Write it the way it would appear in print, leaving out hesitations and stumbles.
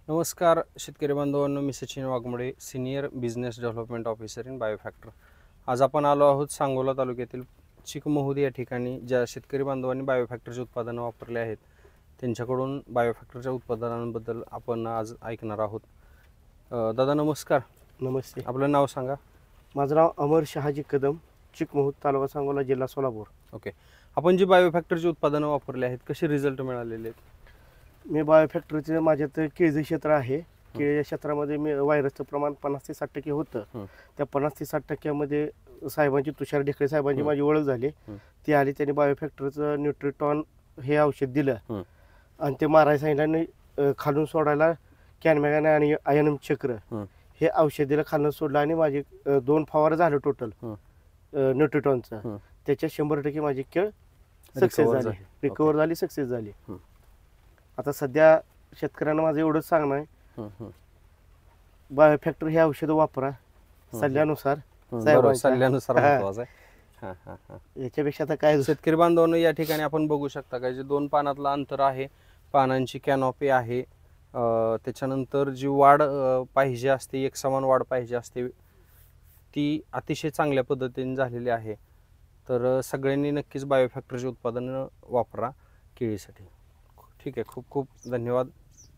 नमस्कार शेतकरी बांधवांनो, मी Sachin Waghmode, senior business development officer in Biofactor. आज आपण आलो आहोत सांगोला तालुक्यातील चिकमहुद या ठिकाणी. ज्या शेतकरी बांधवांनी बायोफॅक्टरची उत्पादनं वापरले आहेत त्यांच्याकडून बायोफॅक्टरच्या उत्पादनांबद्दल आपण आज ऐकणार आहोत. दादा नमस्कार. नमस्ते. आपलं नाव सांगा. माझं नाव अमर शहाजी कदम, चिकमहुद, तालुका सांगोला, जिल्हा सोलापूर. ओके. आपण जी बायोफॅक्टरची उत्पादनं वापरली आहेत कसे रिझल्ट मिळालेले आहेत? मी बायोफॅक्टरीचे माझ्यात केळीचं क्षेत्र आहे. केळीच्या क्षेत्रामध्ये मी व्हायरसचं प्रमाण 50 ते 60% होतं. त्या 50 ते 60%मध्ये साहेबांची, तुषार ढेकळे साहेबांची माझी ओळख झाली. ती आली, त्यांनी बायोफॅक्टरीचं न्यूट्रिटॉन हे औषध दिलं आणि ते मारायला सांगितलं. खालून सोडायला कॅनमॅगन आणि आयनम चक्र हे औषध दिलं, खालून सोडलं आणि माझे 2 फवारं झालं टोटल न्यूट्रिटॉनचं. त्याच्यात 100% माझी केळ सक्सेस झाली, रिकवर झाली, सक्सेस झाली. आता सध्या शेतकऱ्यांना माझं एवढंच सांगणं आहे, बायोफॅक्टर हे औषधं वापरा सल्ल्यानुसार. याच्यापेक्षा आता काय. शेतकरी बांधवांनो, या ठिकाणी आपण बघू शकता काय जे 2 पानातलं अंतर आहे, पानांची कॅनॉपी आहे, त्याच्यानंतर जी वाढ पाहिजे असते, एकसमान वाढ पाहिजे असते, ती अतिशय चांगल्या पद्धतीने झालेली आहे. तर सगळ्यांनी नक्कीच बायोफॅक्टरची उत्पादनं वापरा केळीसाठी. ठीक आहे. खूप खूप धन्यवाद.